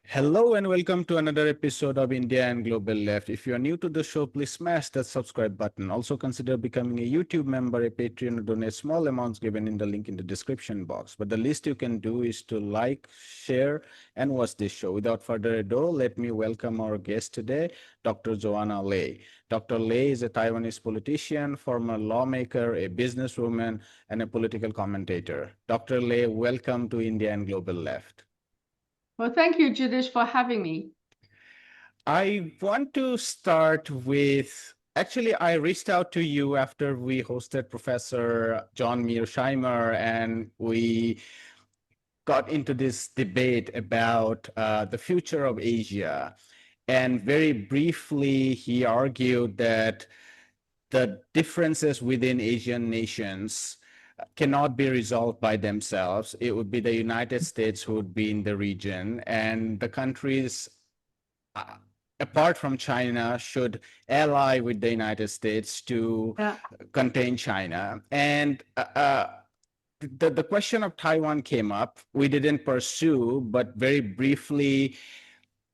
Hello and welcome to another episode of India and Global Left. If you are new to the show, please smash that subscribe button. Also consider becoming a YouTube member, a Patreon, or donate small amounts given in the link in the description box. But the least you can do is to like, share, and watch this show. Without further ado, let me welcome our guest today, Dr. Joanna Lei. Dr. Lei is a Taiwanese politician, former lawmaker, a businesswoman, and a political commentator. Dr. Lei, welcome to India and Global Left. Well, thank you, Judith, for having me. I want to start with actually, I reached out to you after we hosted Professor John Mearsheimer, and we got into this debate about the future of Asia. And very briefly, he argued that the differences within Asian nations cannot be resolved by themselves. It would be the United States who would be in the region, and the countries apart from China should ally with the United States to contain China. And the question of Taiwan came up. We didn't pursue, but very briefly,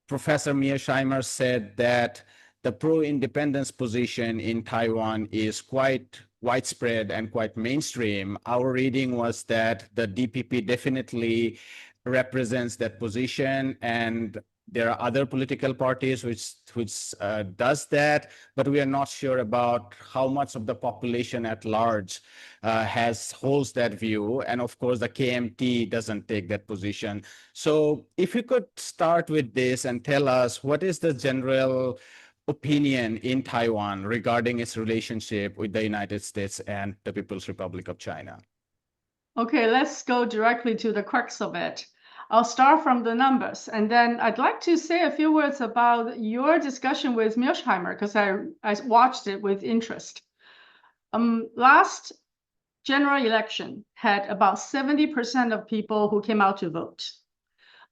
Professor Mearsheimer said that the pro-independence position in Taiwan is quite widespread and quite mainstream. Our reading was that the DPP definitely represents that position, and there are other political parties which does that, but we are not sure about how much of the population at large holds that view. And of course, the KMT doesn't take that position. So if you could start with this and tell us what is the general opinion in Taiwan regarding its relationship with the United States and the People's Republic of China. Okay, let's go directly to the crux of it. I'll start from the numbers, and then I'd like to say a few words about your discussion with Mearsheimer, because I watched it with interest. Last general election had about 70% of people who came out to vote.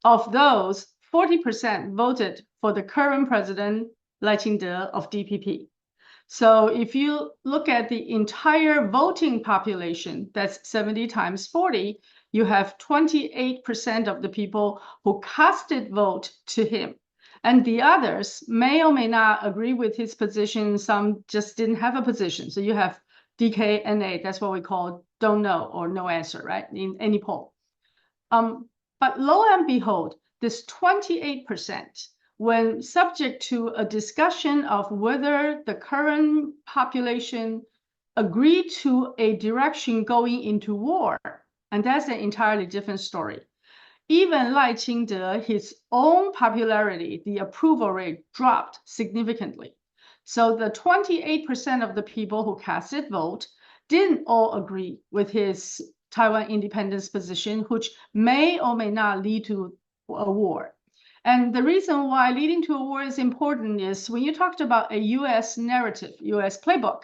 Of those, 40% voted for the current president, Lai Ching-te of DPP. So if you look at the entire voting population, that's 70 times 40, you have 28% of the people who casted vote to him. And the others may or may not agree with his position. Some just didn't have a position. So you have DKNA, that's what we call don't know or no answer, right, in any poll. But lo and behold, this 28%, when subject to a discussion of whether the current population agreed to a direction going into war, and that's an entirely different story. Even Lai Ching-te, his own popularity, the approval rate dropped significantly. So the 28% of the people who casted vote didn't all agree with his Taiwan independence position, which may or may not lead to a war. And the reason why leading to a war is important is when you talked about a U.S. narrative, U.S. playbook,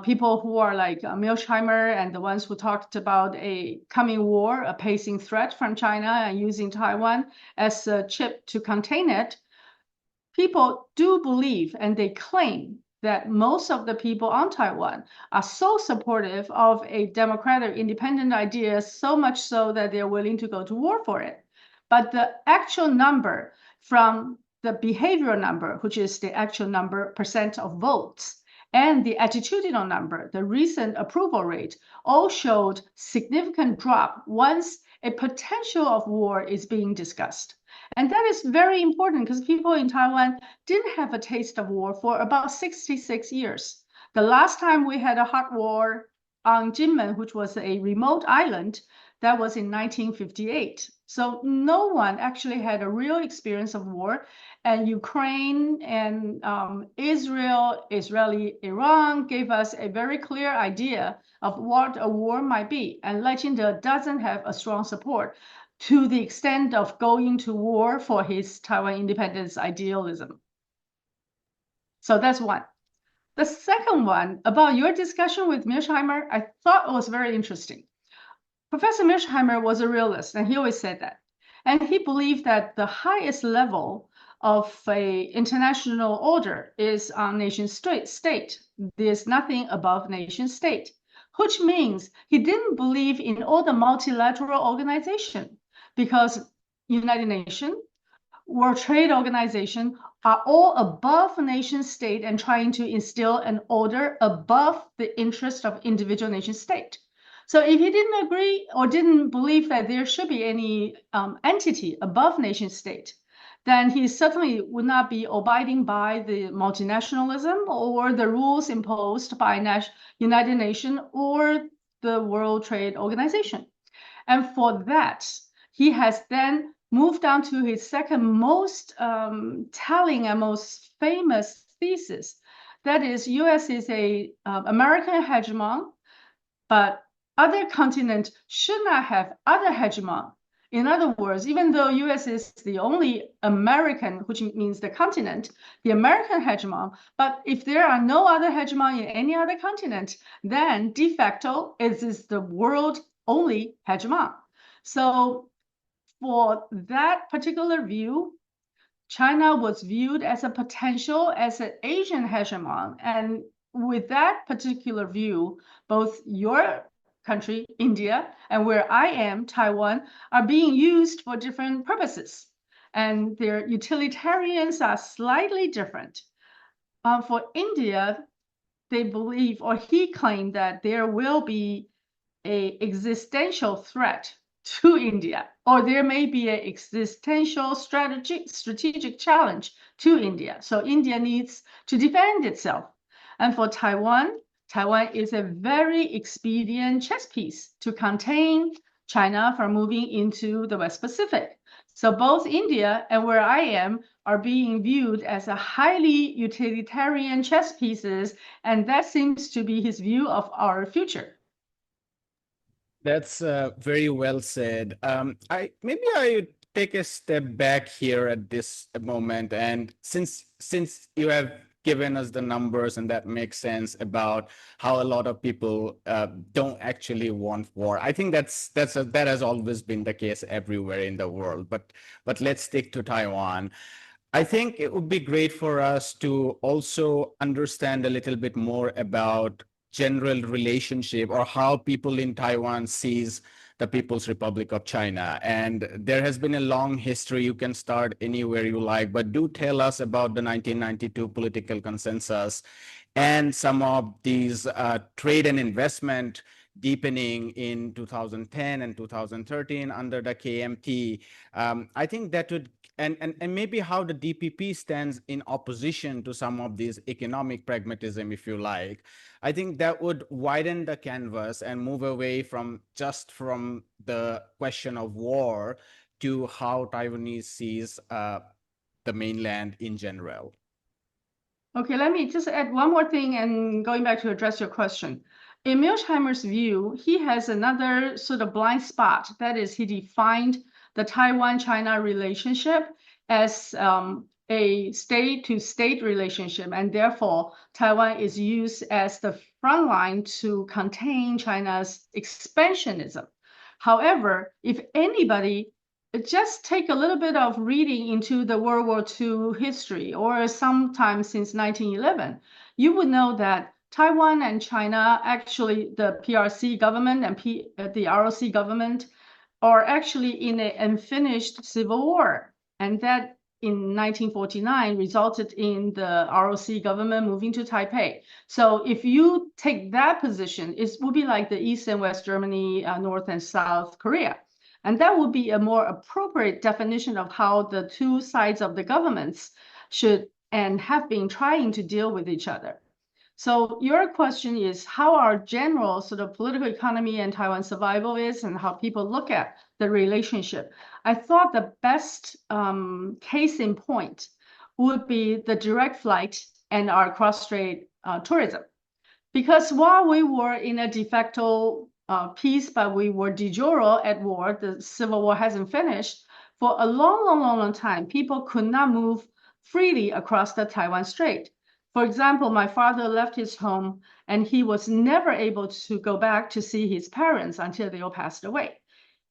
people who are like Mearsheimer and the ones who talked about a coming war, a pacing threat from China and using Taiwan as a chip to contain it, people do believe and they claim that most of the people on Taiwan are so supportive of a democratic independent idea, so much so that they're willing to go to war for it. But the actual number from the behavioral number, which is the actual number percent of votes, and the attitudinal number, the recent approval rate, all showed significant drop once a potential of war is being discussed. And that is very important because people in Taiwan didn't have a taste of war for about 66 years. The last time we had a hot war on Jinmen, which was a remote island, that was in 1958. So no one actually had a real experience of war. And Ukraine and Israeli-Iran gave us a very clear idea of what a war might be. And Lai Ching-te doesn't have a strong support to the extent of going to war for his Taiwan independence idealism. So that's one. The second one, about your discussion with Mearsheimer, I thought was very interesting. Professor Mearsheimer was a realist, and he always said that. And he believed that the highest level of a international order is on nation state. There's nothing above nation state, which means he didn't believe in all the multilateral organization because United Nations World Trade Organization are all above nation state and trying to instill an order above the interest of individual nation state. So if he didn't agree or didn't believe that there should be any entity above nation state, then he certainly would not be abiding by the multinationalism or the rules imposed by United Nations or the World Trade Organization. And for that, he has then moved on to his second most telling and most famous thesis. That is, U.S. is a American hegemon, but other continents should not have other hegemon. In other words, even though U.S. is the only American, which means the continent, the American hegemon, but if there are no other hegemon in any other continent, then de facto it is the world only hegemon. So for that particular view, China was viewed as a potential as an Asian hegemon. And with that particular view, both your country, India, and where I am, Taiwan, are being used for different purposes. And their utilitarians are slightly different. For India, they believe, or he claimed, that there will be an existential threat to India, or there may be an existential strategic challenge to India. So India needs to defend itself. And for Taiwan, Taiwan is a very expedient chess piece to contain China from moving into the West Pacific. So both India and where I am are being viewed as a highly utilitarian chess pieces, and that seems to be his view of our future. That's very well said. I take a step back here at this moment, and since you have given us the numbers, and that makes sense about how a lot of people don't actually want war. I think that has always been the case everywhere in the world. But let's stick to Taiwan. I think it would be great for us to also understand a little bit more about general relationship or how people in Taiwan sees the People's Republic of China. And there has been a long history. You can start anywhere you like, but do tell us about the 1992 political consensus and some of these trade and investment deepening in 2010 and 2013 under the KMT. I think that would, and maybe how the DPP stands in opposition to some of these economic pragmatism, if you like. I think that would widen the canvas and move away from the question of war to how Taiwanese sees the mainland in general. Okay, let me just add one more thing and going back to address your question. In Mearsheimer's view, he has another sort of blind spot. That is, he defined the Taiwan-China relationship as a state-to-state relationship, and therefore Taiwan is used as the front line to contain China's expansionism. However, if anybody just take a little bit of reading into the World War II history, or sometime since 1911, you would know that Taiwan and China, actually the PRC government and the ROC government, are actually in an unfinished civil war. And that in 1949 resulted in the ROC government moving to Taipei. So if you take that position, it would be like the East and West Germany, North and South Korea. And that would be a more appropriate definition of how the two sides of the governments should and have been trying to deal with each other. So your question is how our general sort of political economy and Taiwan survival is and how people look at the relationship. I thought the best case in point would be the direct flight and our cross-strait tourism. Because while we were in a de facto peace, but we were de jure at war, the Civil War hasn't finished, for a long time, people could not move freely across the Taiwan Strait. For example, my father left his home and he was never able to go back to see his parents until they all passed away.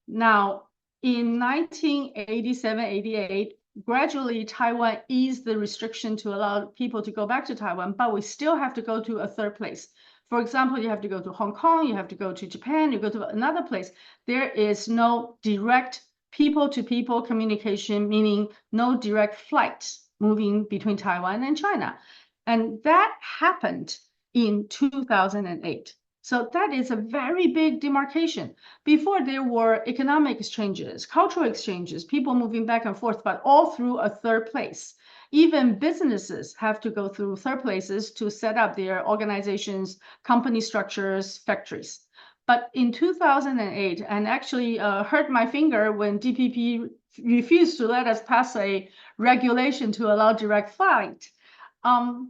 Now, in 1987, 88, gradually Taiwan eased the restriction to allow people to go back to Taiwan, but we still have to go to a third place. For example, you have to go to Hong Kong, you have to go to Japan, you go to another place. There is no direct people-to-people communication, meaning no direct flights moving between Taiwan and China. And that happened in 2008. So that is a very big demarcation. Before there were economic exchanges, cultural exchanges, people moving back and forth, but all through a third place. Even businesses have to go through third places to set up their organizations, company structures, factories. But in 2008, and actually hurt my finger when DPP refused to let us pass a regulation to allow direct flight.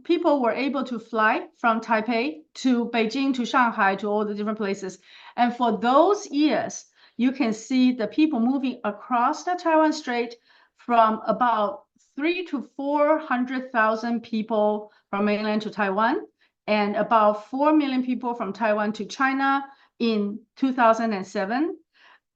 People were able to fly from Taipei to Beijing to Shanghai to all the different places. And for those years, you can see the people moving across the Taiwan Strait from about 300,000 to 400,000 people from mainland to Taiwan, and about 4 million people from Taiwan to China in 2007,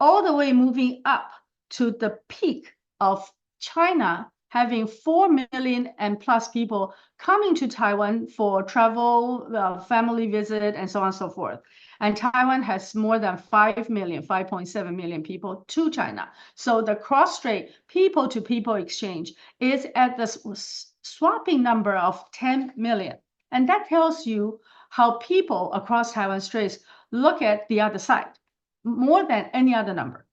all the way moving up to the peak of China having 4 million and plus people coming to Taiwan for travel, family visit, and so on and so forth. And Taiwan has more than 5 million, 5.7 million people to China. So the cross-strait people-to-people exchange is at the swapping number of 10 million. And that tells you how people across Taiwan Straits look at the other side more than any other number.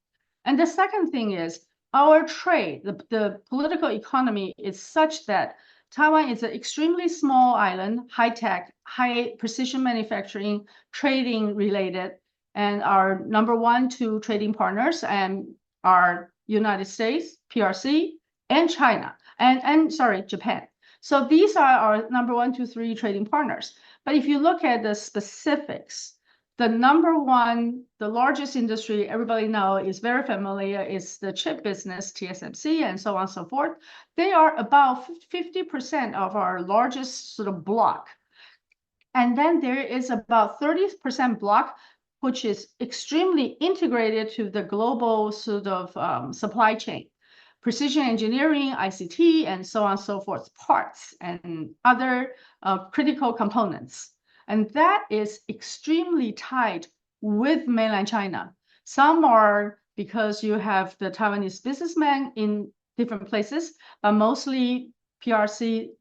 And the second thing is our trade, the political economy is such that Taiwan is an extremely small island, high-tech, high precision manufacturing, trading related, and our number 1, 2 trading partners and are United States, PRC, and China, and sorry, Japan. So these are our number 1, 2, 3 trading partners. But if you look at the specifics, the number one, the largest industry everybody knows is very familiar is the chip business, TSMC, and so on and so forth. They are about 50% of our largest sort of block. And then there is about 30% block, which is extremely integrated to the global sort of supply chain. Precision engineering, ICT, and so on and so forth, parts and other critical components. And that is extremely tied with mainland China. Some are because you have the Taiwanese businessmen in different places, but mostly PRC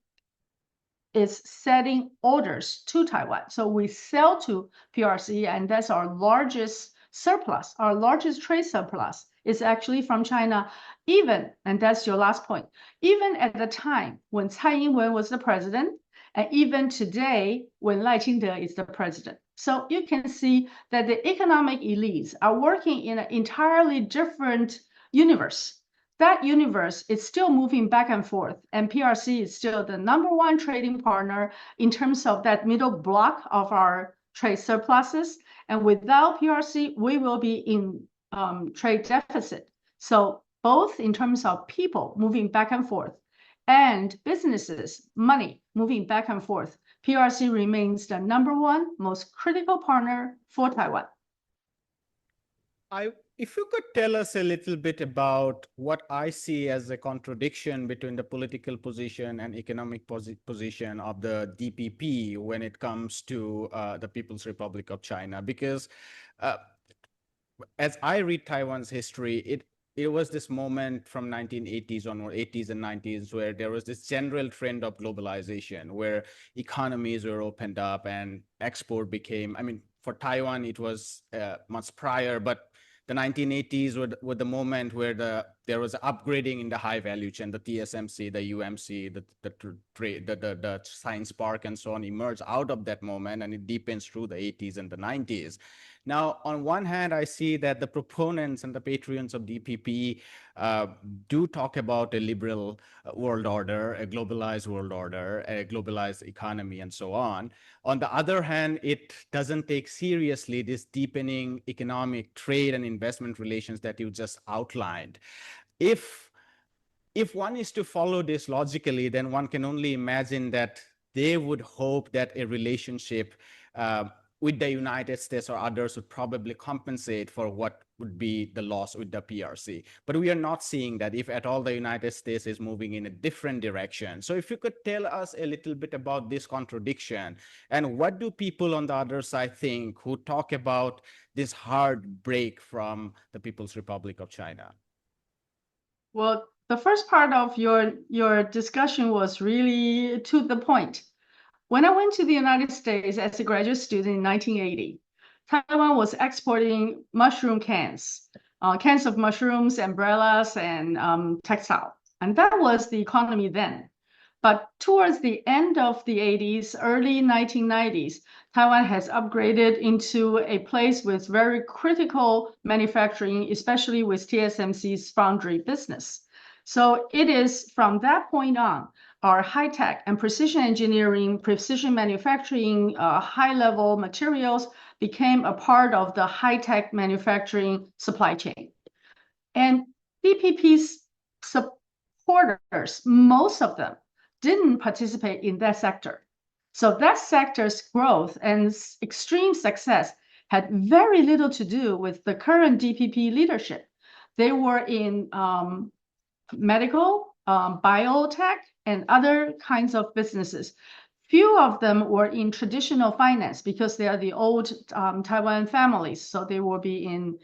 is setting orders to Taiwan. So we sell to PRC, and that's our largest surplus. Our largest trade surplus is actually from China, even, and that's your last point, even at the time when Tsai Ing-wen was the president, and even today when Lai Ching-te is the president. So you can see that the economic elites are working in an entirely different universe. That universe is still moving back and forth, and PRC is still the number 1 trading partner in terms of that middle block of our trade surpluses. And without PRC, we will be in trade deficit. So both in terms of people moving back and forth and businesses, money moving back and forth, PRC remains the number 1 most critical partner for Taiwan. If you could tell us a little bit about what I see as a contradiction between the political position and economic position of the DPP when it comes to the People's Republic of China, because as I read Taiwan's history, it was this moment from 1980s onward, 80s and 90s, where there was this general trend of globalization, where economies were opened up and export became, I mean, for Taiwan, it was much prior, but the 1980s were the moment where there was upgrading in the high value chain, the TSMC, the UMC, the Science Park, and so on emerged out of that moment, and it deepens through the 80s and the 90s. Now, on one hand, I see that the proponents and the patrons of DPP do talk about a liberal world order, a globalized world order, a globalized economy, and so on. On the other hand, it doesn't take seriously this deepening economic trade and investment relations that you just outlined. If one is to follow this logically, then one can only imagine that they would hope that a relationship with the United States or others would probably compensate for what would be the loss with the PRC. But we are not seeing that. If at all, the United States is moving in a different direction. So if you could tell us a little bit about this contradiction, and what do people on the other side think who talk about this hard break from the People's Republic of China? Well, the first part of your discussion was really to the point. When I went to the United States as a graduate student in 1980, Taiwan was exporting mushroom cans, cans of mushrooms, umbrellas, and textile. And that was the economy then. But towards the end of the 80s, early 1990s, Taiwan has upgraded into a place with very critical manufacturing, especially with TSMC's foundry business. So it is from that point on, our high-tech and precision engineering, precision manufacturing, high-level materials became a part of the high-tech manufacturing supply chain. And DPP's supporters, most of them, didn't participate in that sector. So that sector's growth and extreme success had very little to do with the current DPP leadership. They were in medical, biotech, and other kinds of businesses. Few of them were in traditional finance because they are the old Taiwan families. So they will be in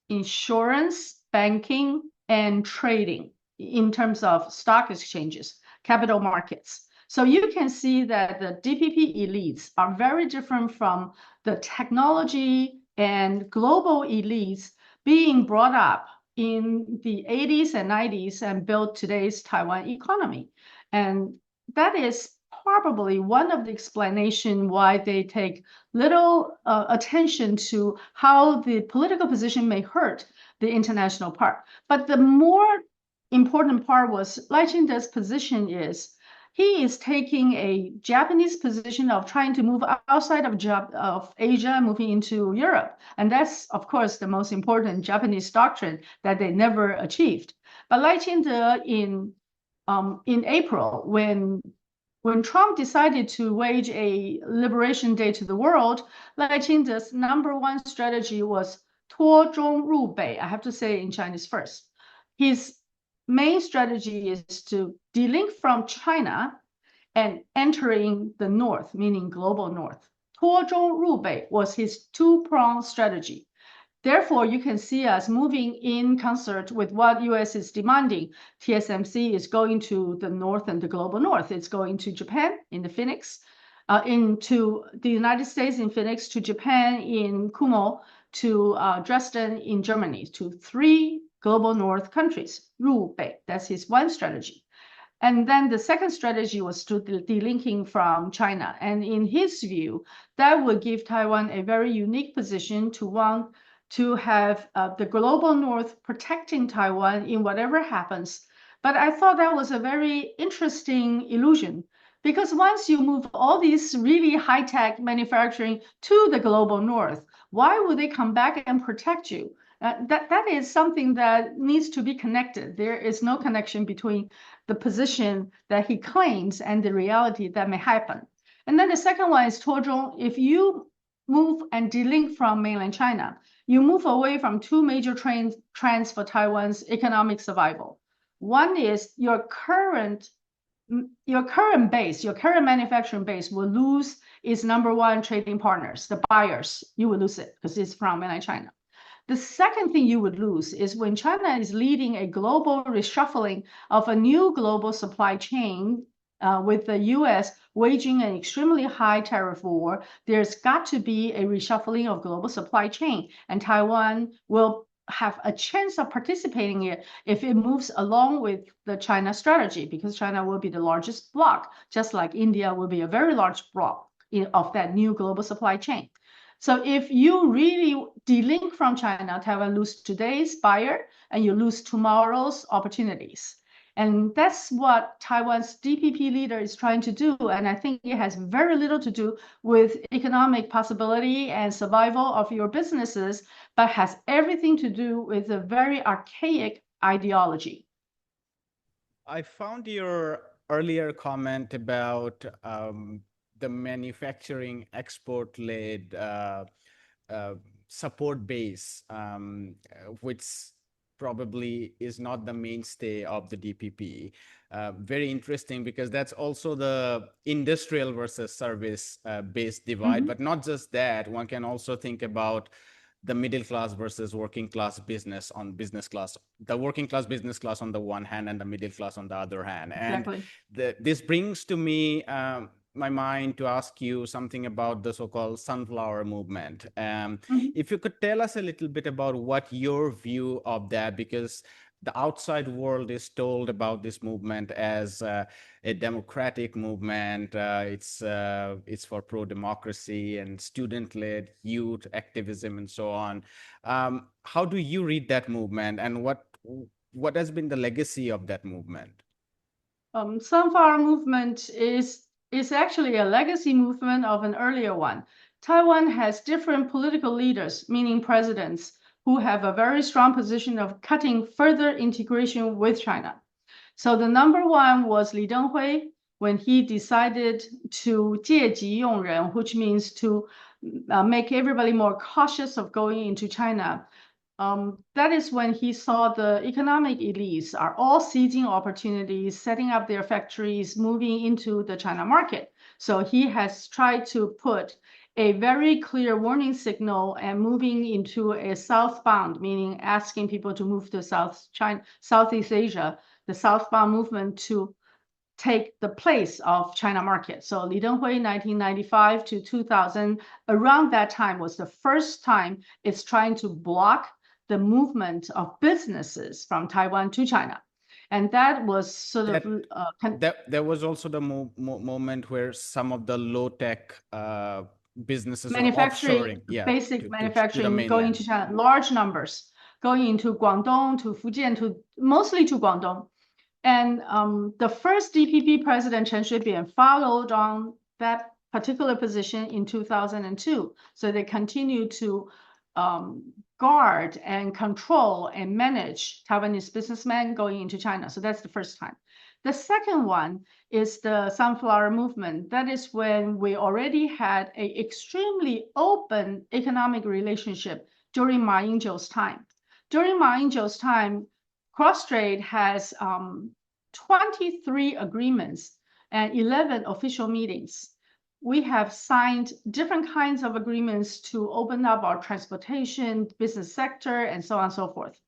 insurance, banking, and trading in terms of stock exchanges, capital markets. So you can see that the DPP elites are very different from the technology and global elites being brought up in the 80s and 90s and built today's Taiwan economy. And that is probably one of the explanation why they take little attention to how the political position may hurt the international part. But the more important part was Lai Ching-te's position is he is taking a Japanese position of trying to move outside of Asia, moving into Europe. And that's, of course, the most important Japanese doctrine that they never achieved. But Lai Ching-te in April, when Trump decided to wage a liberation day to the world, Lai Ching-te's number one strategy was 脱中入北. I have to say in Chinese first. His main strategy is to delink from China and entering the north, meaning global north. 脱中入北was his two-pronged strategy. Therefore, you can see us moving in concert with what US is demanding. TSMC is going to the north and the global north. It's going to Japan in the Phoenix, into the United States in Phoenix, to Japan in Kumo, to Dresden in Germany, to three global north countries. 入北, that's his one strategy. And then the second strategy was to delinking from China. And in his view, that would give Taiwan a very unique position to want to have the global north protecting Taiwan in whatever happens. But I thought that was a very interesting illusion because once you move all these really high-tech manufacturing to the global north, why would they come back and protect you? That is something that needs to be connected. There is no connection between the position that he claims and the reality that may happen. And then the second one is 脱中. If you move and delink from mainland China, you move away from two major trends for Taiwan's economic survival. One is your current base, your current manufacturing base will lose its number one trading partners, the buyers. You will lose it because it's from mainland China. The second thing you would lose is when China is leading a global reshuffling of a new global supply chain with the US waging an extremely high tariff war, there's got to be a reshuffling of global supply chain, and Taiwan will have a chance of participating in it if it moves along with the China strategy, because China will be the largest bloc, just like India will be a very large bloc of that new global supply chain. So if you really delink from China, Taiwan lose today's buyer and you lose tomorrow's opportunities. And that's what Taiwan's DPP leader is trying to do. And I think it has very little to do with economic possibility and survival of your businesses, but has everything to do with a very archaic ideology. I found your earlier comment about the manufacturing export-led support base, which probably is not the mainstay of the DPP. Very interesting because that's also the industrial versus service based divide. But not just that, one can also think about the middle class versus working class business on business class, the working class business class on the one hand and the middle class on the other hand. And Exactly. this brings to me my mind to ask you something about the so-called sunflower movement. Mhm. If you could tell us a little bit about what your view of that, because the outside world is told about this movement as a democratic movement. It's for pro-democracy and student-led youth activism and so on. How do you read that movement, and what has been the legacy of that movement? Sunflower movement is actually a legacy movement of an earlier one. Taiwan has different political leaders, meaning presidents, who have a very strong position of cutting further integration with China. So the number one was Li Denghui when he decided to 借机用人, which means to make everybody more cautious of going into China. That is when he saw the economic elites are all seizing opportunities, setting up their factories, moving into the China market. So he has tried to put a very clear warning signal and moving into a southbound, meaning asking people to move to Southeast Asia, the southbound movement to take the place of China market. So Li Denghui, 1995 to 2000, around that time was the first time it's trying to block the movement of businesses from Taiwan to China. And that was sort of There was also the moment where some of the low-tech businesses were manufacturing, offshoring, yeah, basic to the manufacturing going mainland. to China, large numbers going into Guangdong, to Fujian, to mostly to Guangdong. And the first DPP president, Chen Shui-bian, followed on that particular position in 2002. So they continue to guard and control and manage Taiwanese businessmen going into China. So that's the first time. The second one is the sunflower movement. That is when we already had an extremely open economic relationship during Ma Ying-jeou's time. During Ma Ying-jeou's time, Cross-strait has 23 agreements and 11 official meetings. We have signed different kinds of agreements to open up our transportation, business sector, and so on and so forth.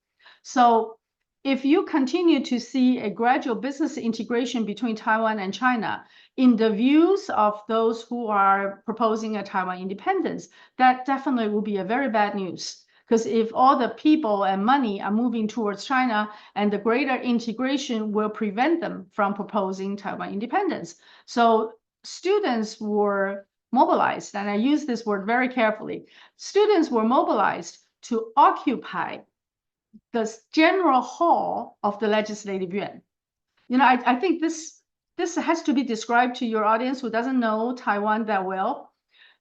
So if you continue to see a gradual business integration between Taiwan and China, in the views of those who are proposing a Taiwan independence, that definitely will be a very bad news. Because if all the people and money are moving towards China, and the greater integration will prevent them from proposing Taiwan independence. So students were mobilized, and I use this word very carefully. Students were mobilized to occupy the general hall of the Legislative Yuan. You know, I think this has to be described to your audience who doesn't know Taiwan that well.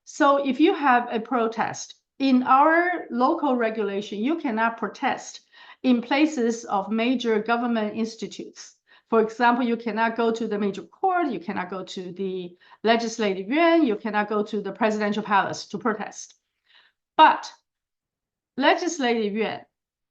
So if you have a protest, in our local regulation, you cannot protest in places of major government institutes. For example, you cannot go to the major court, you cannot go to the Legislative Yuan, you cannot go to the presidential palace to protest. But Legislative Yuan,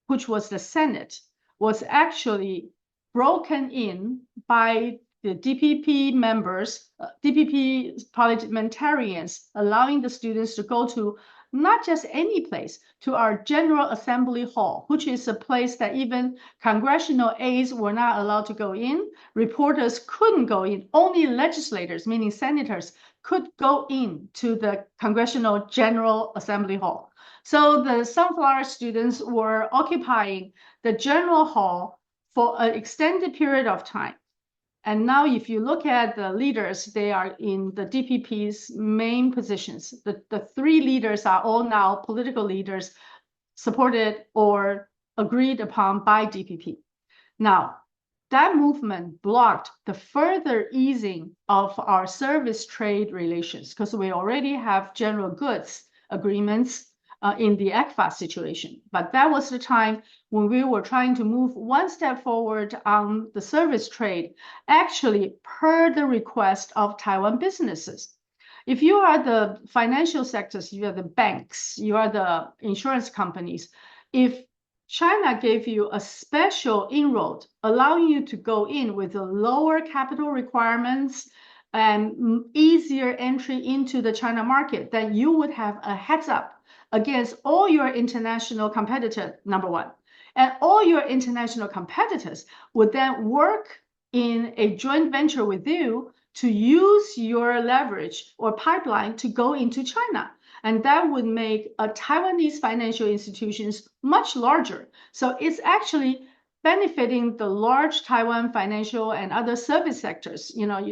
which was the Senate, was actually broken in by the DPP members, DPP parliamentarians, allowing the students to go to not just any place, to our General Assembly Hall, which is a place that even congressional aides were not allowed to go in. Reporters couldn't go in. Only legislators, meaning senators, could go in to the Congressional General Assembly Hall. So the sunflower students were occupying the General Hall for an extended period of time. And now if you look at the leaders, they are in the DPP's main positions. The three leaders are all now political leaders supported or agreed upon by DPP. Now, that movement blocked the further easing of our service trade relations because we already have general goods agreements in the ECFA situation. But that was the time when we were trying to move one step forward on the service trade, actually per the request of Taiwan businesses. If you are the financial sectors, you are the banks, you are the insurance companies, if China gave you a special inroad, allowing you to go in with the lower capital requirements and easier entry into the China market, then you would have a heads up against all your international competitors, number one. And all your international competitors would then work in a joint venture with you to use your leverage or pipeline to go into China. And that would make a Taiwanese financial institutions much larger. So it's actually benefiting the large Taiwan financial and other service sectors,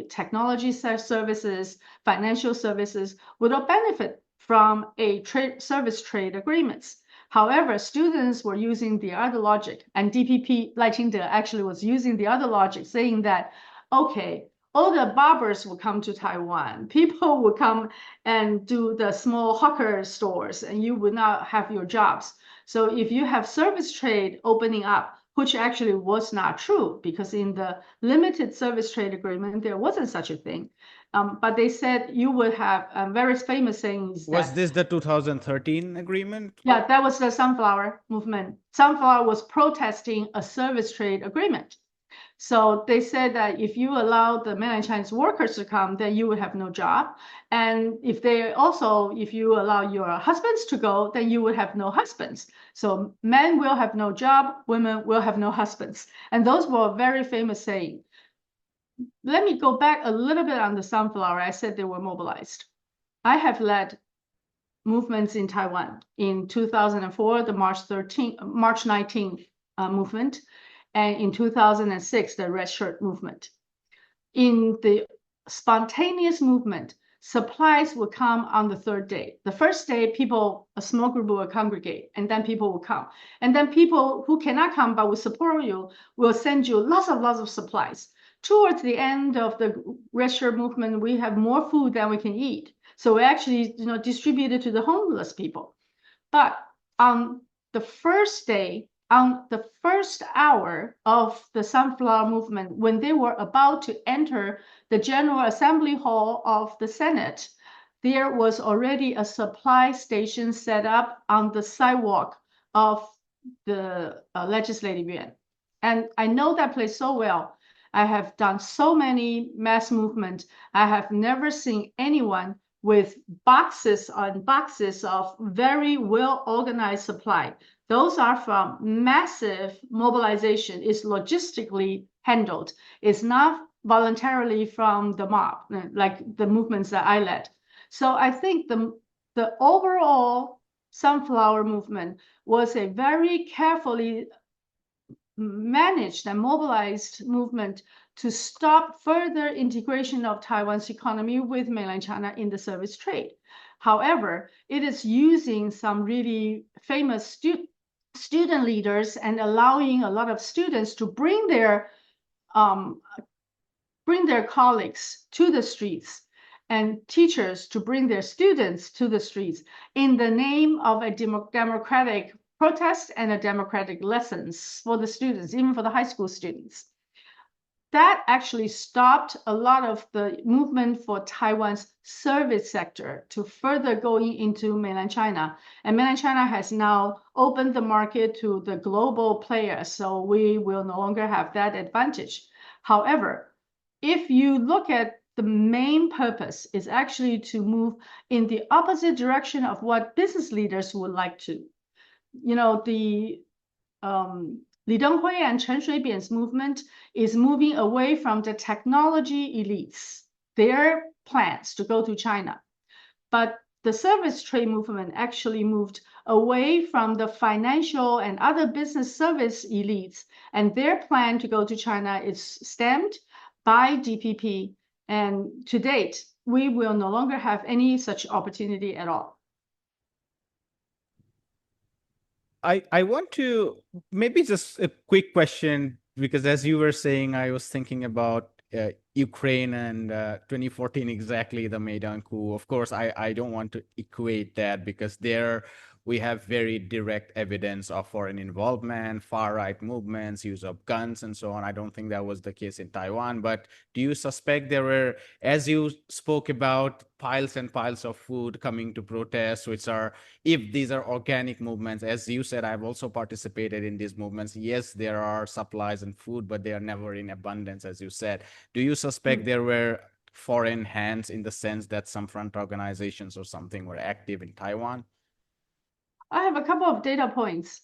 technology services, financial services would all benefit from a service trade agreements. However, students were using the other logic, and DPP Lai Ching-te actually was using the other logic, saying that, okay, all the barbers will come to Taiwan. People will come and do the small hawker stores, and you would not have your jobs. So if you have service trade opening up, which actually was not true, because in the limited service trade agreement, there wasn't such a thing. But they said you would have a very famous saying is Was that, this the 2013 agreement? yeah, that was the Sunflower movement. Sunflower was protesting a service trade agreement. So they said that if you allow the mainland Chinese workers to come, then you would have no job. And if you allow your husbands to go, then you would have no husbands. So men will have no job, women will have no husbands. And those were very famous saying. Let me go back a little bit on the Sunflower. I said they were mobilized. I have led movements in Taiwan. In 2004, the March 19th movement, and in 2006, the Red Shirt movement. In the spontaneous movement, supplies would come on the third day. The first day, a small group will congregate, and then people will come. And then people who cannot come but will support you will send you lots of supplies. Towards the end of the Red Shirt movement, we have more food than we can eat. So we actually, distribute it to the homeless people. But on the first day, on the first hour of the Sunflower movement, when they were about to enter the General Assembly Hall of the Senate, there was already a supply station set up on the sidewalk of the Legislative Yuan. And I know that place so well. I have done so many mass movements. I have never seen anyone with boxes on boxes of very well-organized supply. Those are from massive mobilization. It's logistically handled. It's not voluntarily from the mob, like the movements that I led. So I think the overall Sunflower movement was a very carefully managed and mobilized movement to stop further integration of Taiwan's economy with mainland China in the service trade. However, it is using some really famous student leaders and allowing a lot of students to bring their colleagues to the streets and teachers to bring their students to the streets in the name of a democratic protest and a democratic lessons for the students, even for the high school students. That actually stopped a lot of the movement for Taiwan's service sector to further going into mainland China. And mainland China has now opened the market to the global players, so we will no longer have that advantage. However, if you look at the main purpose is actually to move in the opposite direction of what business leaders would like to. The Li Denghui and Chen Shui-bian's movement is moving away from the technology elites, their plans to go to China. But the service trade movement actually moved away from the financial and other business service elites, and their plan to go to China is stemmed by DPP. And to date, we will no longer have any such opportunity at all. I want to maybe just a quick question, because as you were saying, I was thinking about Ukraine and 2014, exactly, the Maidan coup. Of course, I don't want to equate that, because there we have very direct evidence of foreign involvement, far-right movements, use of guns, and so on. I don't think that was the case in Taiwan. But do you suspect there were, as you spoke about, piles and piles of food coming to protest, which are, if these are organic movements, as you said, I've also participated in these movements. Yes, there are supplies and food, but they are never in abundance, as you said. Do you suspect there were foreign hands, in the sense that some front organizations or something were active in Taiwan? I have a couple of data points.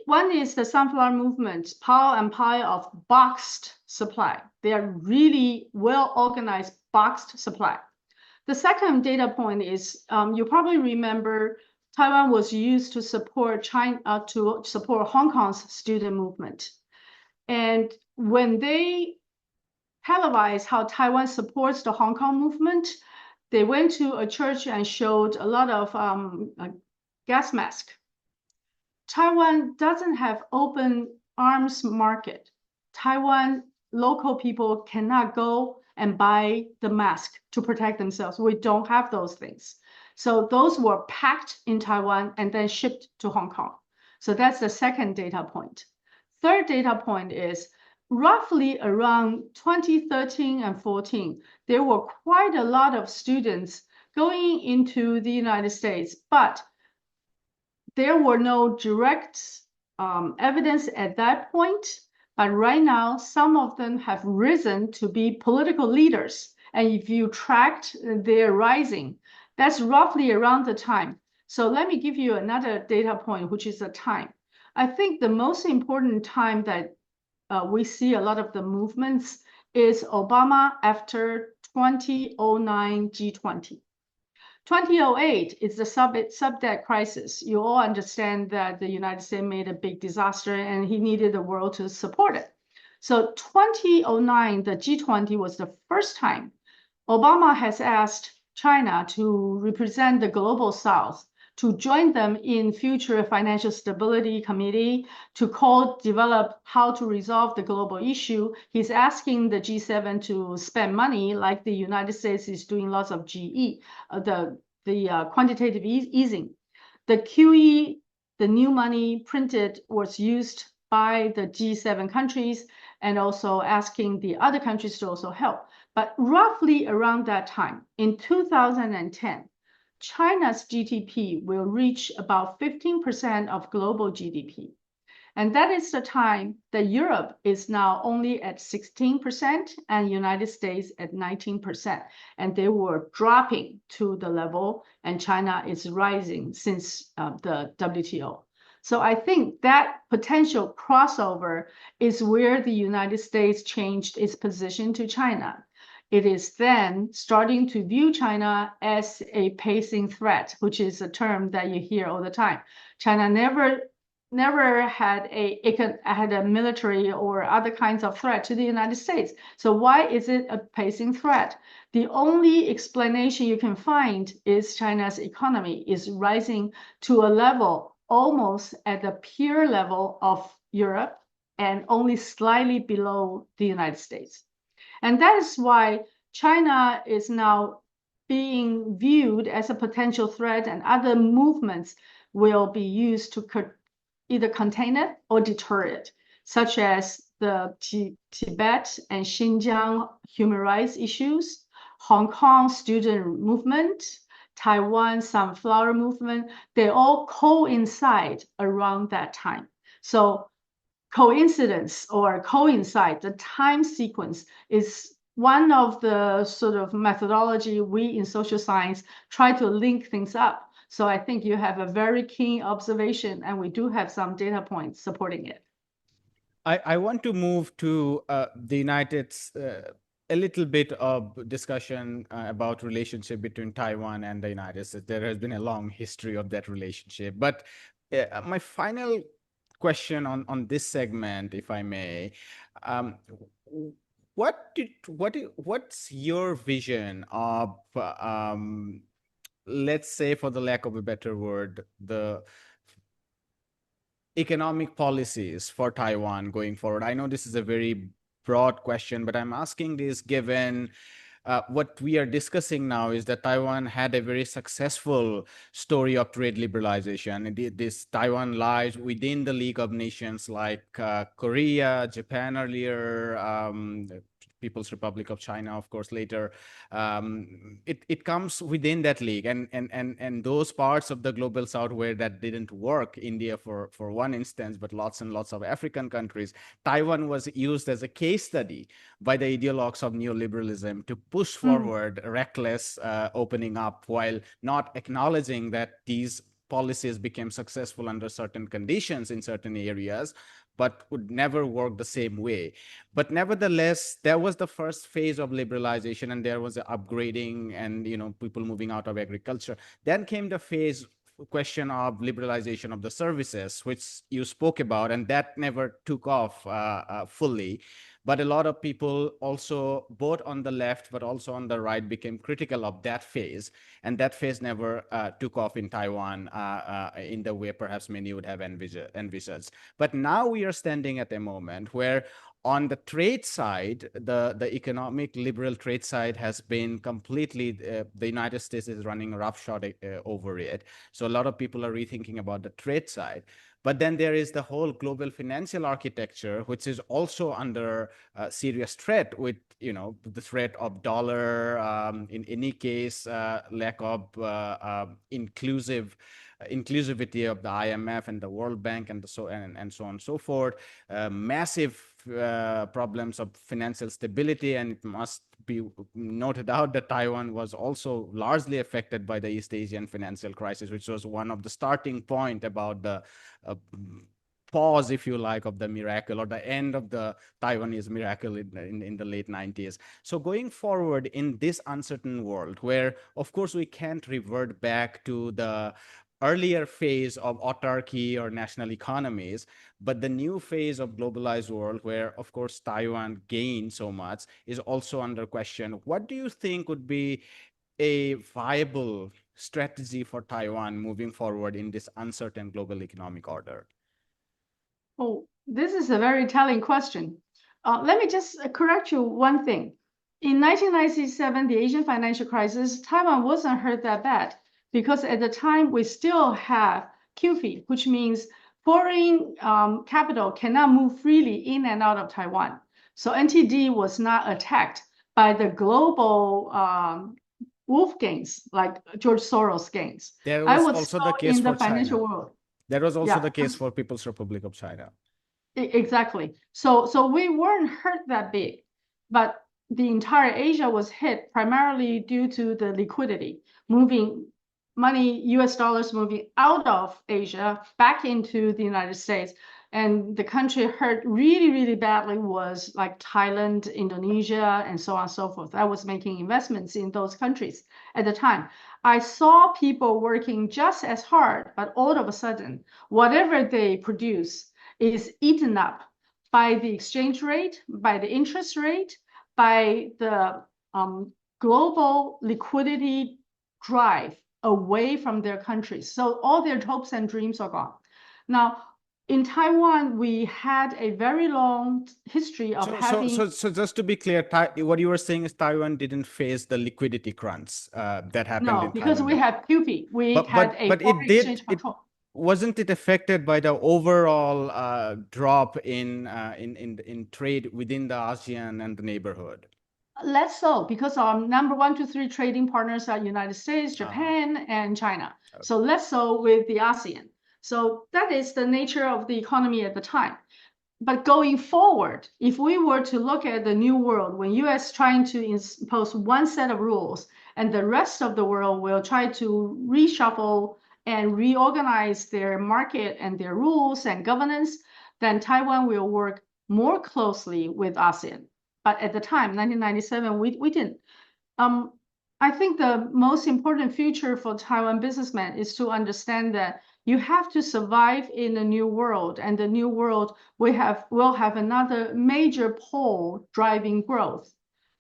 One is the sunflower movement, power and pie of boxed supply. They are really well-organized boxed supply. The second data point is you probably remember Taiwan was used to support China to support Hong Kong's student movement. And when they televised how Taiwan supports the Hong Kong movement, they went to a church and showed a lot of gas mask. Taiwan doesn't have open arms market. Taiwan local people cannot go and buy the mask to protect themselves. We don't have those things. So those were packed in Taiwan and then shipped to Hong Kong. So that's the second data point. Third data point is roughly around 2013 and 14, there were quite a lot of students going into the United States, but there were no direct evidence at that point, but right now, some of them have risen to be political leaders. And if you tracked their rising, that's roughly around the time. So let me give you another data point, which is the time. I think the most important time that we see a lot of the movements is Obama after 2009 G20. 2008 is the sub-debt crisis. You all understand that the United States made a big disaster and he needed the world to support it. So 2009, the G20 was the first time Obama has asked China to represent the global South, to join them in future financial stability committee, to co-develop how to resolve the global issue. He's asking the G7 to spend money like the United States is doing lots of GE, the quantitative easing. The QE, the new money printed, was used by the G7 countries and also asking the other countries to also help. But roughly around that time, in 2010, China's GDP will reach about 15% of global GDP. And that is the time that Europe is now only at 16% and United States at 19%. And they were dropping to the level, and China is rising since the WTO. So I think that potential crossover is where the United States changed its position to China. It is then starting to view China as a pacing threat, which is a term that you hear all the time. China never had a military or other kinds of threat to the United States. So why is it a pacing threat? The only explanation you can find is China's economy is rising to a level almost at the peer level of Europe and only slightly below the United States. And that is why China is now being viewed as a potential threat, and other movements will be used to either contain it or deter it, such as the Tibet and Xinjiang human rights issues, Hong Kong student movement, Taiwan sunflower movement. They all coincide around that time. So coincidence or coincide, the time sequence is one of the sort of methodology we in social science try to link things up. So I think you have a very keen observation, and we do have some data points supporting it. I want to move to the United a little bit of discussion about relationship between Taiwan and the United States. There has been a long history of that relationship. But my final question on this segment, if I may, what's your vision of let's say, for the lack of a better word, the economic policies for Taiwan going forward? I know this is a very broad question, but I'm asking this given what we are discussing now is that Taiwan had a very successful story of trade liberalization. This Taiwan lies within the League of Nations like Korea, Japan earlier, People's Republic of China, of course, later. It comes within that league, and those parts of the global south where that didn't work, India for one instance, but lots and lots of African countries, Taiwan was used as a case study by the ideologues of neoliberalism to push forward reckless opening up while not acknowledging that these policies became successful under certain conditions in certain areas, but would never work the same way. But nevertheless, there was the first phase of liberalization, and there was the upgrading and, people moving out of agriculture. Then came the question of liberalization of the services, which you spoke about, and that never took off fully. But a lot of people also, both on the left but also on the right, became critical of that phase, and that phase never took off in Taiwan in the way perhaps many would have envisaged. But now we are standing at a moment where on the trade side, the economic liberal trade side has been completely, the United States is running roughshod over it. So a lot of people are rethinking about the trade side. But then there is the whole global financial architecture, which is also under serious threat with, the threat of dollar, in any case, lack of inclusivity of the IMF and the World Bank and so on and so forth, massive problems of financial stability. And it must be noted out that Taiwan was also largely affected by the East Asian financial crisis, which was one of the starting point about the pause, if you like, of the miracle, or the end of the Taiwanese miracle in the late 90s. So going forward in this uncertain world where, of course, we can't revert back to the earlier phase of autarky or national economies, but the new phase of globalized world where, of course, Taiwan gained so much is also under question. What do you think would be a viable strategy for Taiwan moving forward in this uncertain global economic order? Oh, this is a very telling question. Let me just correct you one thing. In 1997, the Asian financial crisis, Taiwan wasn't hurt that bad because at the time we still have QFII, which means foreign capital cannot move freely in and out of Taiwan. So NTD was not attacked by the global wolf gangs like George Soros gangs. There I was was also still the case in the for financial China. world. That was also Yeah, the case for People's Republic of China. exactly. So we weren't hurt that big, but the entire Asia was hit primarily due to the liquidity, moving money, US dollars moving out of Asia back into the United States. And the country hurt really, really badly was like Thailand, Indonesia, and so on and so forth. I was making investments in those countries at the time. I saw people working just as hard, but all of a sudden, whatever they produce is eaten up by the exchange rate, by the interest rate, by the global liquidity drive away from their countries. So all their hopes and dreams are gone. Now, in Taiwan, we had a very long history of having. So just to be clear, what you were saying is Taiwan didn't face the liquidity crunch that happened No, in because we Taiwan. have QFII. We had a But foreign it did exchange it control. wasn't it affected by the overall drop in trade within the ASEAN and the neighborhood? Less so, because our number 1, 2, 3 trading partners are United States, Uh-huh. Japan, and China. Okay. So less so with the ASEAN. So that is the nature of the economy at the time. But going forward, if we were to look at the new world, when US trying to impose one set of rules and the rest of the world will try to reshuffle and reorganize their market and their rules and governance, then Taiwan will work more closely with ASEAN. But at the time, 1997, we didn't. I think the most important future for Taiwan businessmen is to understand that you have to survive in a new world, and the new world will have another major pole driving growth,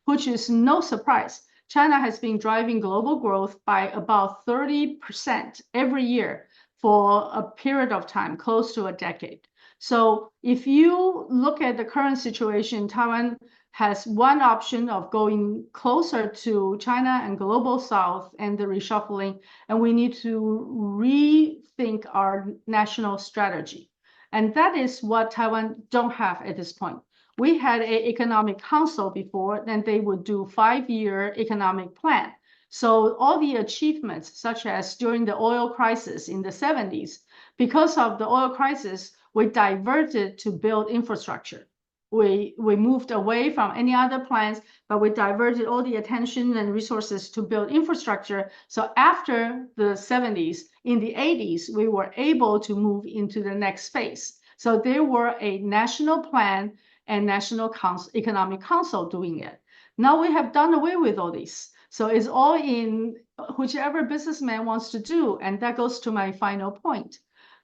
which is no surprise. China has been driving global growth by about 30% every year for a period of time, close to a decade. So if you look at the current situation, Taiwan has one option of going closer to China and global South and the reshuffling, and we need to rethink our national strategy. And that is what Taiwan don't have at this point. We had an economic council before, and they would do 5-year economic plan. So all the achievements, such as during the oil crisis in the 70s, because of the oil crisis, we diverted to build infrastructure. we moved away from any other plans, but we diverted all the attention and resources to build infrastructure. So after the 70s, in the 80s, we were able to move into the next phase. So there were a national plan and national economic council doing it. Now we have done away with all these. So it's all in whichever businessman wants to do. And that goes to my final point.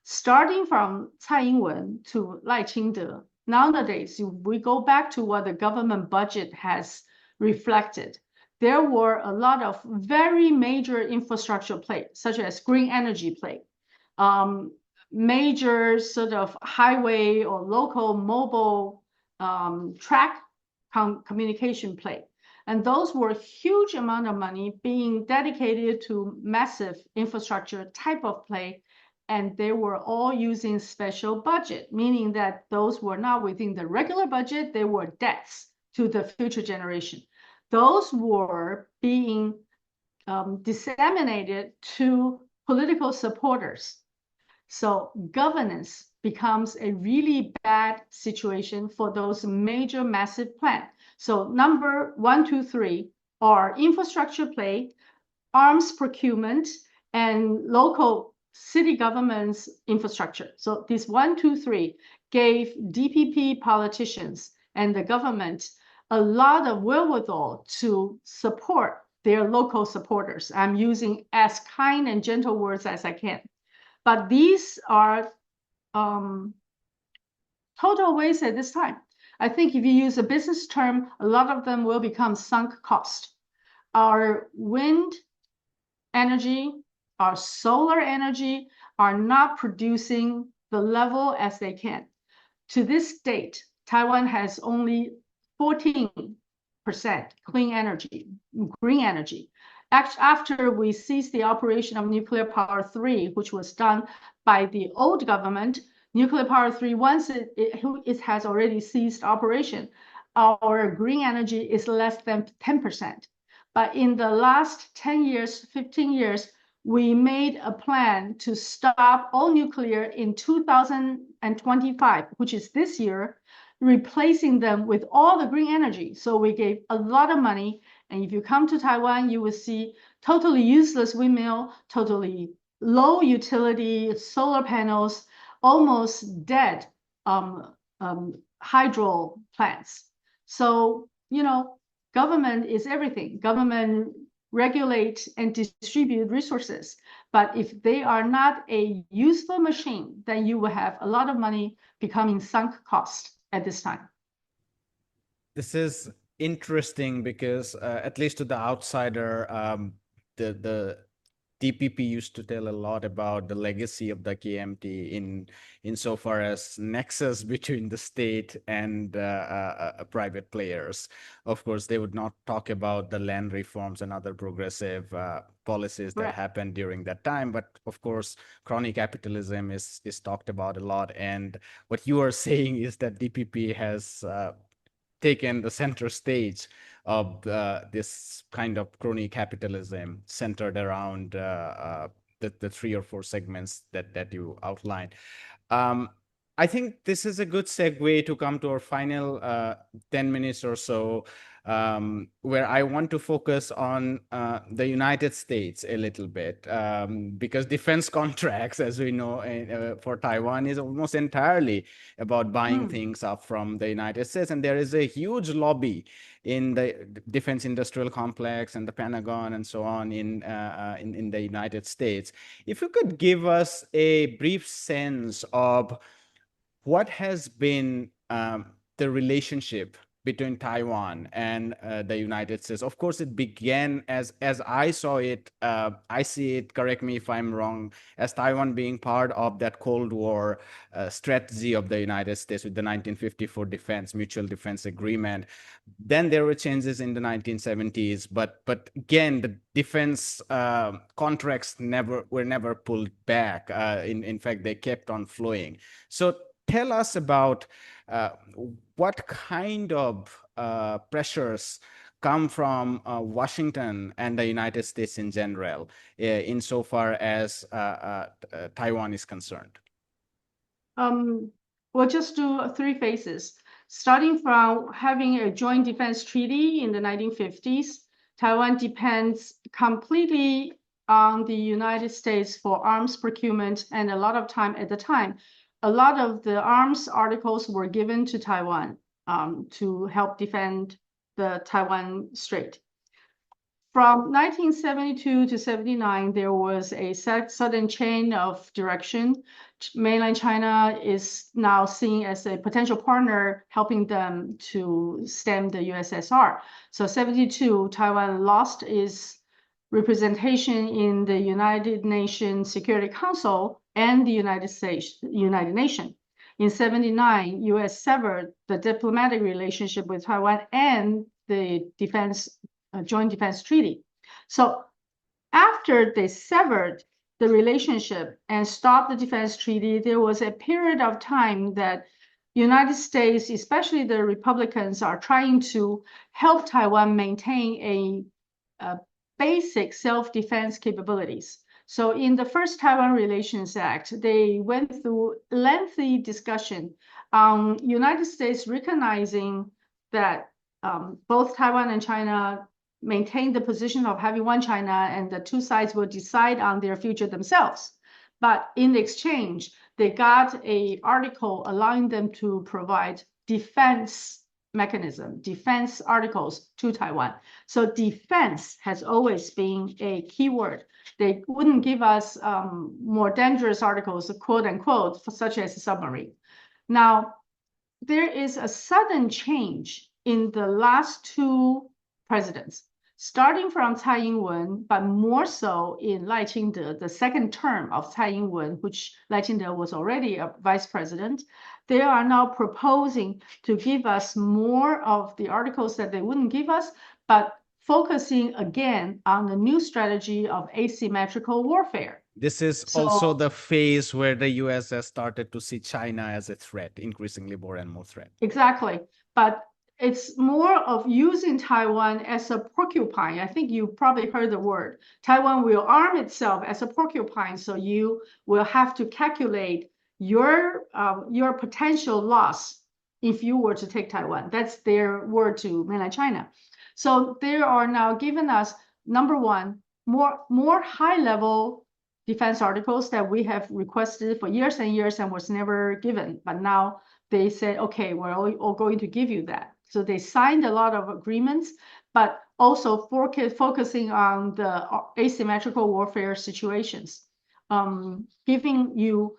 Starting from Tsai Ing-wen to Lai Ching-te, nowadays, we go back to what the government budget has reflected. There were a lot of very major infrastructure play, such as green energy play, major sort of highway or local mobile track communication play. And those were huge amount of money being dedicated to massive infrastructure type of play. And they were all using special budget, meaning that those were not within the regular budget, they were debts to the future generation. Those were being disseminated to political supporters. So governance becomes a really bad situation for those major massive plans. So number 1, 2, 3 are infrastructure play, arms procurement, and local city government's infrastructure. So this 1, 2, 3 gave DPP politicians and the government a lot of wherewithal to support their local supporters. I'm using as kind and gentle words as I can. But these are total waste at this time. I think if you use a business term, a lot of them will become sunk cost. Our wind energy, our solar energy are not producing the level as they can. To this date, Taiwan has only 14% clean energy, green energy. After we ceased the operation of nuclear power 3, which was done by the old government, nuclear power 3, once it has already ceased operation, our green energy is less than 10%. But in the last 10 years, 15 years, we made a plan to stop all nuclear in 2025, which is this year, replacing them with all the green energy. So we gave a lot of money. And if you come to Taiwan, you will see totally useless windmill, totally low utility solar panels, almost dead hydro plants. So, government is everything. Government regulate and distribute resources. But if they are not a useful machine, then you will have a lot of money becoming sunk cost at this time. This is interesting because, at least to the outsider, the DPP used to tell a lot about the legacy of the KMT insofar as nexus between the state and private players. Of course, they would not talk about the land reforms and other progressive policies that happened during that time. But of course, crony capitalism is talked about a lot. And what you are saying is that DPP has taken the center stage of this kind of crony capitalism centered around the 3 or 4 segments that you outlined. I think this is a good segue to come to our final 10 minutes or so, where I want to focus on the United States a little bit, because defense contracts, as we know, for Taiwan is almost entirely about buying things up from the United States. And there is a huge lobby in the defense industrial complex and the Pentagon and so on in the United States. If you could give us a brief sense of what has been the relationship between Taiwan and the United States. Of course, it began as I saw it, I see it, correct me if I'm wrong, as Taiwan being part of that Cold War strategy of the United States with the 1954 Mutual Defense Agreement. Then there were changes in the 1970s, but again, the defense contracts were never pulled back. In fact, they kept on flowing. So tell us about what kind of pressures come from Washington and the United States in general, insofar as Taiwan is concerned. We'll just do 3 phases. Starting from having a joint defense treaty in the 1950s, Taiwan depends completely on the United States for arms procurement, and a lot of time at the time, a lot of the arms articles were given to Taiwan to help defend the Taiwan Strait. From 1972 to 79, there was a sudden change of direction. Mainland China is now seen as a potential partner, helping them to stem the USSR. So 72, Taiwan lost its representation in the United Nations Security Council and the United Nations. In 79, US severed the diplomatic relationship with Taiwan and the joint defense treaty. So after they severed the relationship and stopped the defense treaty, there was a period of time that United States, especially the Republicans, are trying to help Taiwan maintain a basic self-defense capabilities. So in the first Taiwan Relations Act, they went through lengthy discussion on United States recognizing that both Taiwan and China maintain the position of having one China, and the two sides will decide on their future themselves. But in exchange, they got an article allowing them to provide defense mechanism, defense articles to Taiwan. So defense has always been a key word. They wouldn't give us more dangerous articles, quote unquote, such as a submarine. Now, there is a sudden change in the last two presidents, starting from Tsai Ing-wen, but more so in Lai Ching-te, the second term of Tsai Ing-wen, which Lai Ching-te was already a vice president. They are now proposing to give us more of the articles that they wouldn't give us, but focusing again on the new strategy of asymmetrical warfare. This is also the phase where the US has started to see China as a threat, increasingly more and more threat. Exactly. But it's more of using Taiwan as a porcupine. I think you probably heard the word. Taiwan will arm itself as a porcupine, so you will have to calculate your potential loss if you were to take Taiwan. That's their word to mainland China. So they are now giving us, number one, more high-level defense articles that we have requested for years and years and was never given. But now they said, okay, we're all going to give you that. So they signed a lot of agreements, but also focusing on the asymmetrical warfare situations, giving you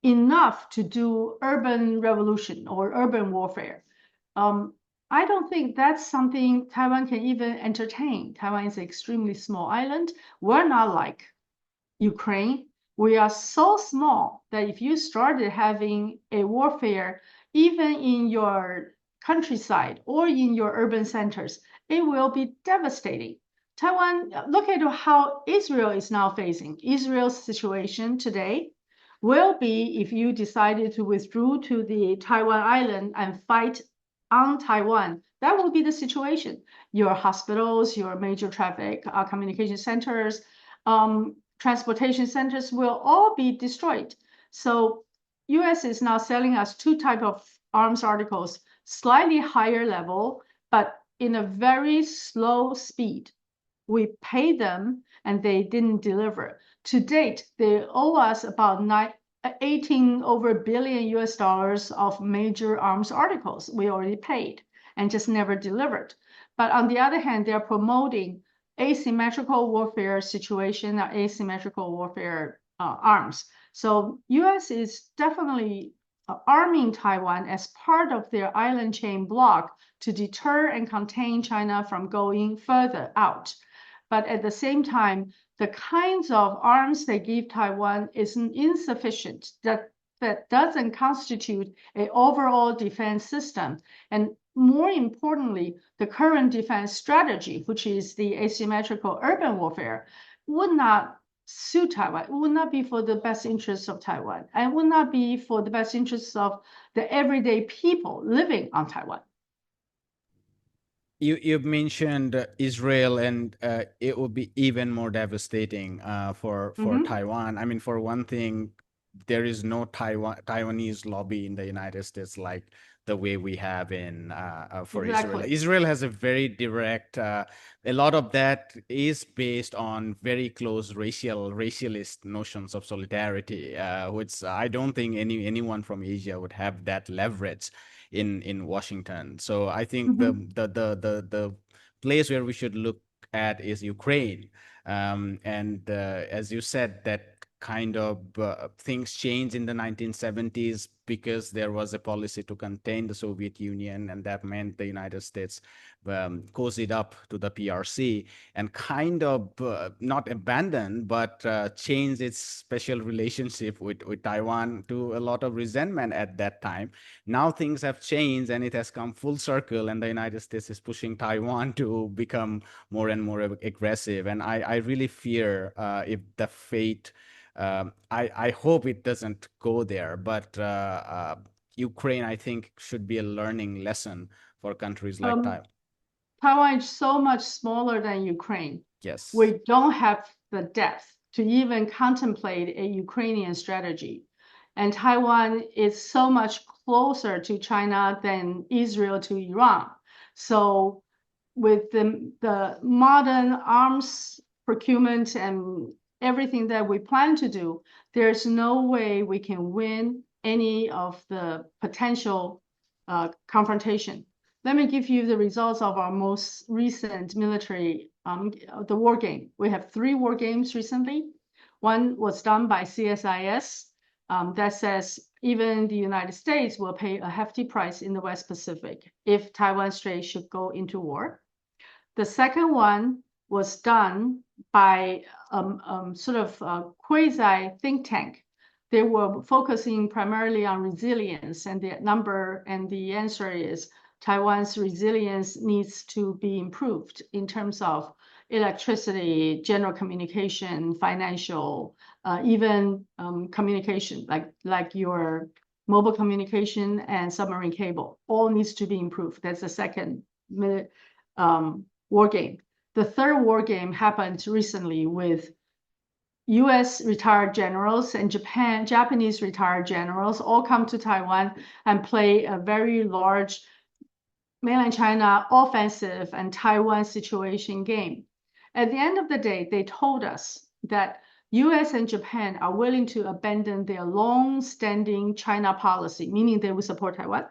enough to do urban revolution or urban warfare. I don't think that's something Taiwan can even entertain. Taiwan is an extremely small island. We're not like Ukraine. We are so small that if you started having a warfare, even in your countryside or in your urban centers, it will be devastating. Taiwan, look at how Israel is now facing. Israel's situation today will be if you decided to withdraw to the Taiwan island and fight on Taiwan. That will be the situation. Your hospitals, your major traffic communication centers, transportation centers will all be destroyed. So US is now selling us two types of arms articles, slightly higher level, but in a very slow speed. We pay them and they didn't deliver. To date, they owe us about 18 over billion US dollars of major arms articles we already paid and just never delivered. But on the other hand, they're promoting asymmetrical warfare situation or asymmetrical warfare arms. So US is definitely arming Taiwan as part of their island chain bloc to deter and contain China from going further out. But at the same time, the kinds of arms they give Taiwan is insufficient. That doesn't constitute an overall defense system. And more importantly, the current defense strategy, which is the asymmetrical urban warfare, would not suit Taiwan. It would not be for the best interests of Taiwan, and would not be for the best interests of the everyday people living on Taiwan. You mentioned Israel, and it would be even more devastating for Taiwan. I mean, for one thing, there is no Taiwanese lobby in the United States like the way we have in for Israel. Exactly. Israel has a very direct. A lot of that is based on very close racialist notions of solidarity, which I don't think anyone from Asia would have that leverage in Washington. So I think Mhm. the place where we should look at is Ukraine. And as you said, that kind of things changed in the 1970s because there was a policy to contain the Soviet Union, and that meant the United States cozied up to the PRC and kind of not abandoned, but changed its special relationship with Taiwan to a lot of resentment at that time. Now things have changed and it has come full circle, and the United States is pushing Taiwan to become more and more aggressive. And I really fear if the fate, I hope it doesn't go there, but Ukraine, I think, should be a learning lesson for countries like Um, Taiwan. Taiwan is so much smaller than Ukraine. Yes. We don't have the depth to even contemplate a Ukrainian strategy. And Taiwan is so much closer to China than Israel to Iran. So with the modern arms procurement and everything that we plan to do, there's no way we can win any of the potential confrontation. Let me give you the results of our most recent military, the war game. We have 3 war games recently. One was done by CSIS that says even the United States will pay a hefty price in the West Pacific if Taiwan Strait should go into war. The second one was done by sort of a quasi think tank. They were focusing primarily on resilience, and the answer is Taiwan's resilience needs to be improved in terms of electricity, general communication, financial, even communication, like your mobile communication and submarine cable, all needs to be improved. That's the second war game. The third war game happened recently with US retired generals and Japanese retired generals all come to Taiwan and play a very large mainland China offensive and Taiwan situation game. At the end of the day, they told us that US and Japan are willing to abandon their long-standing China policy, meaning they will support Taiwan.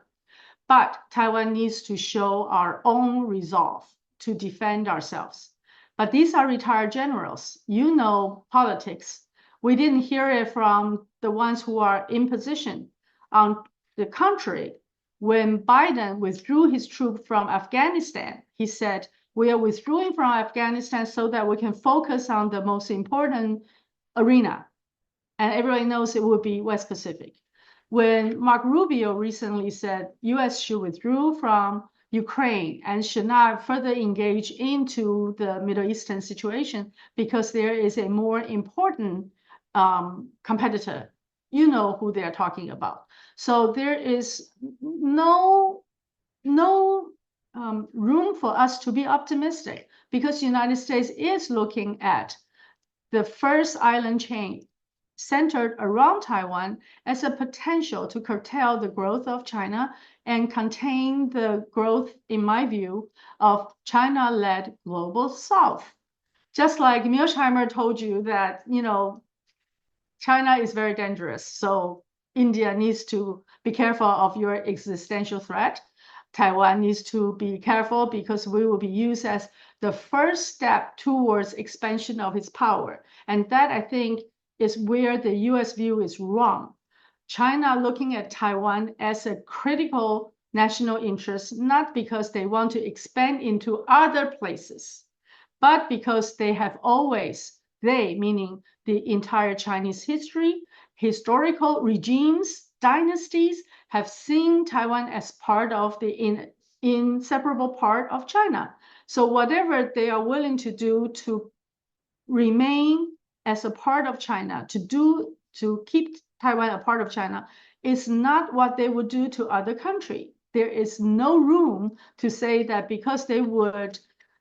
But Taiwan needs to show our own resolve to defend ourselves. But these are retired generals. You know politics. We didn't hear it from the ones who are in position. On the contrary, when Biden withdrew his troops from Afghanistan, he said, we are withdrawing from Afghanistan so that we can focus on the most important arena. And everybody knows it would be West Pacific. When Mark Rubio recently said US should withdraw from Ukraine and should not further engage into the Middle Eastern situation because there is a more important competitor. You know who they're talking about. So there is no room for us to be optimistic because the United States is looking at the first island chain centered around Taiwan as a potential to curtail the growth of China and contain the growth, in my view, of China-led global South. Just like Mearsheimer told you that, China is very dangerous, so India needs to be careful of your existential threat. Taiwan needs to be careful because we will be used as the first step towards expansion of its power. And that, I think, is where the US view is wrong. China looking at Taiwan as a critical national interest, not because they want to expand into other places, but because they have always, meaning the entire Chinese history, historical regimes, dynasties, have seen Taiwan as part of the inseparable part of China. So whatever they are willing to do to remain as a part of China, to keep Taiwan a part of China, is not what they would do to other countries. There is no room to say that because they would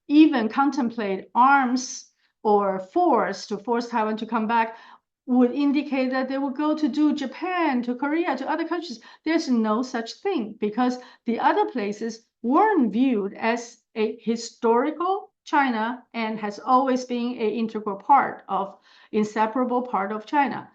even contemplate arms or force to force Taiwan to come back, would indicate that they would go to do Japan, to Korea, to other countries. There's no such thing because the other places weren't viewed as a historical China and has always been an integral part of, inseparable part of China.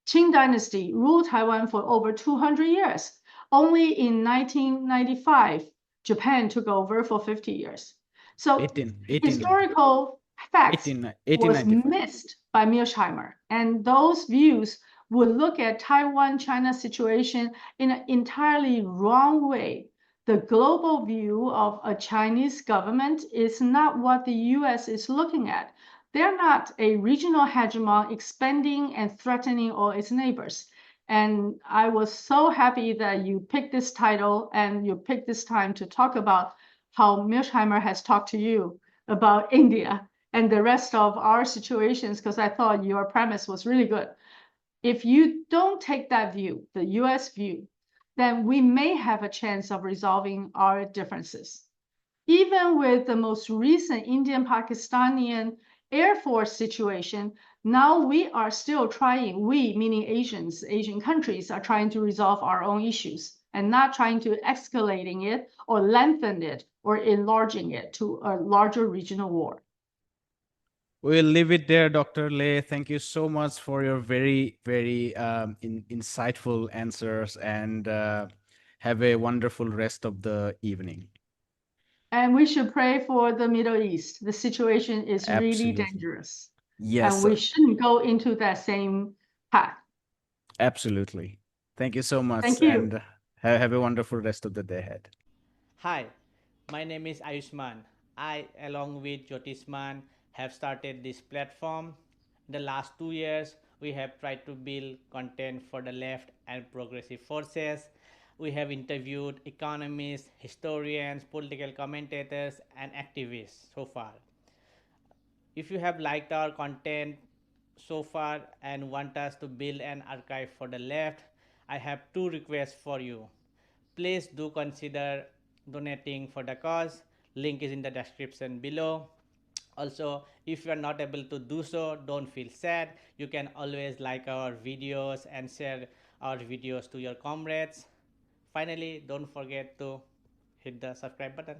Qing dynasty ruled Taiwan for over 200 years. Only in 1995, Japan took over for 50 years. So 1890, historical facts was 1895. missed by Mearsheimer, and those views would look at Taiwan-China situation in an entirely wrong way. The global view of a Chinese government is not what the US is looking at. They're not a regional hegemon expanding and threatening all its neighbors. And I was so happy that you picked this title and you picked this time to talk about how Mearsheimer has talked to you about India and the rest of our situations, because I thought your premise was really good. If you don't take that view, the US view, then we may have a chance of resolving our differences. Even with the most recent Indian-Pakistani Air Force situation, now we are still trying, we meaning Asians, Asian countries are trying to resolve our own issues and not trying to escalating it or lengthen it or enlarging it to a larger regional war. We'll leave it there, Dr. Lei. Thank you so much for your very, very insightful answers, and have a wonderful rest of the evening. And we should pray for the Middle East. The situation is really Absolutely. dangerous. Yes, And we sir. shouldn't go into that same path. Absolutely. Thank you so much, Thank you. and have a wonderful rest of the day ahead. Hi, my name is Ayushman. I, along with Jyotisman, have started this platform. In the last 2 years, we have tried to build content for the left and progressive forces. We have interviewed economists, historians, political commentators, and activists so far. If you have liked our content so far and want us to build an archive for the left, I have two requests for you. Please do consider donating for the cause. Link is in the description below. Also, if you are not able to do so, don't feel sad. You can always like our videos and share our videos to your comrades. Finally, don't forget to hit the subscribe button.